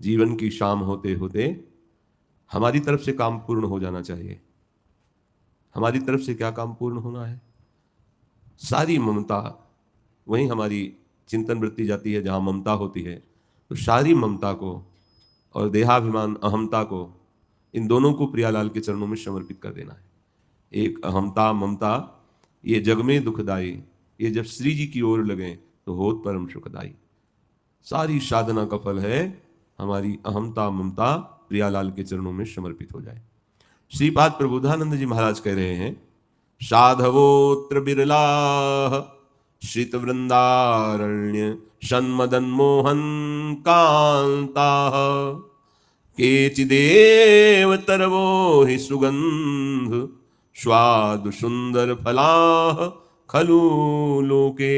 जीवन की शाम होते होते हमारी तरफ से काम पूर्ण हो जाना चाहिए। हमारी तरफ से क्या काम पूर्ण होना है? सारी ममता, वहीं हमारी चिंतन वृत्ति जाती है जहां ममता होती है, तो सारी ममता को और देहाभिमान अहमता को, इन दोनों को प्रियालाल के चरणों में समर्पित कर देना है। एक अहमता ममता, ये जग में दुखदाई, ये जब श्री जी की ओर लगे तो होत परम सुखदाई। सारी साधना का फल है हमारी अहमता ममता प्रियालाल के चरणों में समर्पित हो जाए। श्रीपाद प्रबोधानंद जी महाराज कह रहे हैं, साधवोत्र बिरला श्रित वृंदारण्य सन्मदन मोहन कांता केचिदेव तरवो हि सुगंध स्वादु सुंदर फला खलु लोके।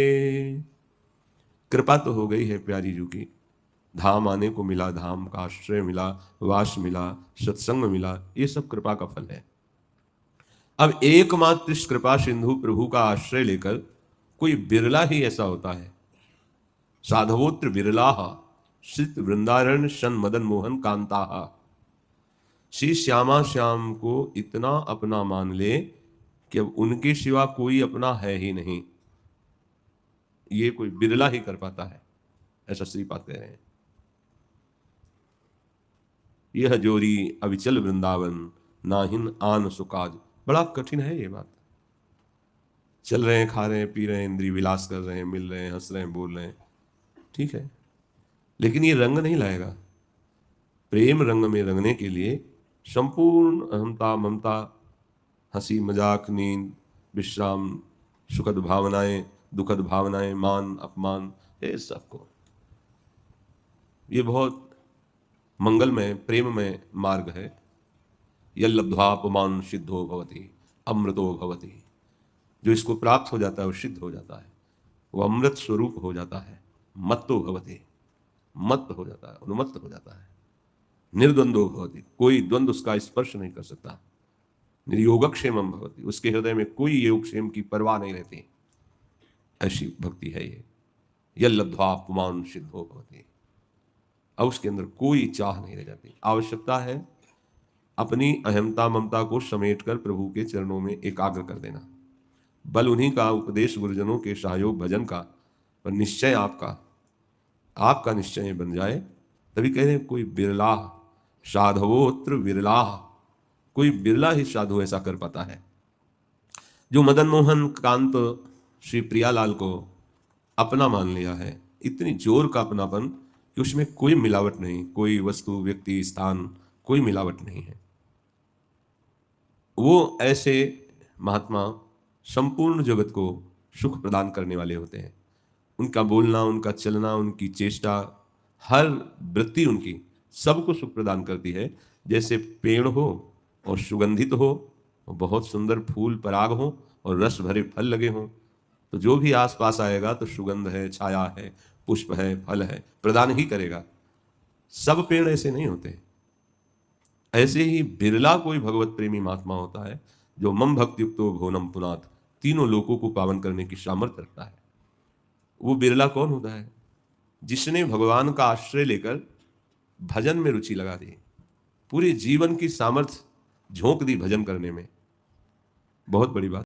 कृपा तो हो गई है प्यारी जू की, धाम आने को मिला, धाम का आश्रय मिला, वास मिला, सत्संग मिला, ये सब कृपा का फल है। अब एकमात्र इस कृपा सिंधु प्रभु का आश्रय लेकर कोई बिरला ही ऐसा होता है। साधवोत्र बिरला श्रित वृंदारण सन मदन मोहन कांता। श्री श्यामा श्याम को इतना अपना मान ले कि अब उनके सिवा कोई अपना है ही नहीं। ये कोई बिरला ही कर पाता है, ऐसा श्रीपाद कह रहे हैं। यह जोरी अविचल वृंदावन नाहिन आन सुकाज। बड़ा कठिन है ये बात। चल रहे हैं, खा रहे हैं, पी रहे हैं, इंद्रिय विलास कर रहे हैं, मिल रहे हैं, हंस रहे हैं, बोल रहे हैं, ठीक है, लेकिन ये रंग नहीं लाएगा। प्रेम रंग में रंगने के लिए संपूर्ण अहमता ममता, हंसी मजाक, नींद, विश्राम, सुखद भावनाएं, दुखद भावनाएं, मान अपमान, ये सबको, ये बहुत मंगलमय प्रेममय मार्ग है। यल्लब्ध्वापमान सिद्धो भवति अमृतो भवति। जो इसको प्राप्त हो जाता है वो सिद्ध हो जाता है, वो अमृत स्वरूप हो जाता है। मत्तो भवति, मत्त हो जाता है, उन्मत्त हो जाता है। निर्द्वंदो भवति, कोई द्वंद्व उसका स्पर्श नहीं कर सकता। निर्योगक्षेमम भवति, उसके हृदय में कोई योगक्षेम की परवाह नहीं रहती। ऐसी भक्ति है ये। यल्लब्ध्वापमान सिद्धो भवति। अब उसके अंदर कोई चाह नहीं रह जाती। आवश्यकता है अपनी अहमता ममता को समेटकर प्रभु के चरणों में एकाग्र कर देना। बल उन्हीं का, उपदेश गुरुजनों के सहयोग भजन का, पर निश्चय आपका निश्चय बन जाए। तभी कह रहे हैं कोई बिरला साधवोत्र विरला, कोई बिरला ही साधु ऐसा कर पाता है जो मदन मोहन कांत श्री प्रियालाल को अपना मान लिया है। इतनी जोर का अपनापन कि उसमें कोई मिलावट नहीं, कोई वस्तु व्यक्ति स्थान कोई मिलावट नहीं है। वो ऐसे महात्मा संपूर्ण जगत को सुख प्रदान करने वाले होते हैं। उनका बोलना, उनका चलना, उनकी चेष्टा, हर वृत्ति उनकी सबको सुख प्रदान करती है। जैसे पेड़ हो और सुगंधित हो, और बहुत सुंदर फूल पराग हो और रस भरे फल लगे हों, तो जो भी आसपास आएगा तो सुगंध है, छाया है, पुष्प है, फल है, प्रदान ही करेगा। सब पेड़ ऐसे नहीं होते। ऐसे ही बिरला कोई भगवत प्रेमी महात्मा होता है जो मम भक्तियुक्तो भुवनम पुनाथ, तीनों लोकों को पावन करने की सामर्थ्य रखता है। वो बिरला कौन होता है? जिसने भगवान का आश्रय लेकर भजन में रुचि लगा दी, पूरे जीवन की सामर्थ्य झोंक दी भजन करने में। बहुत बड़ी बात।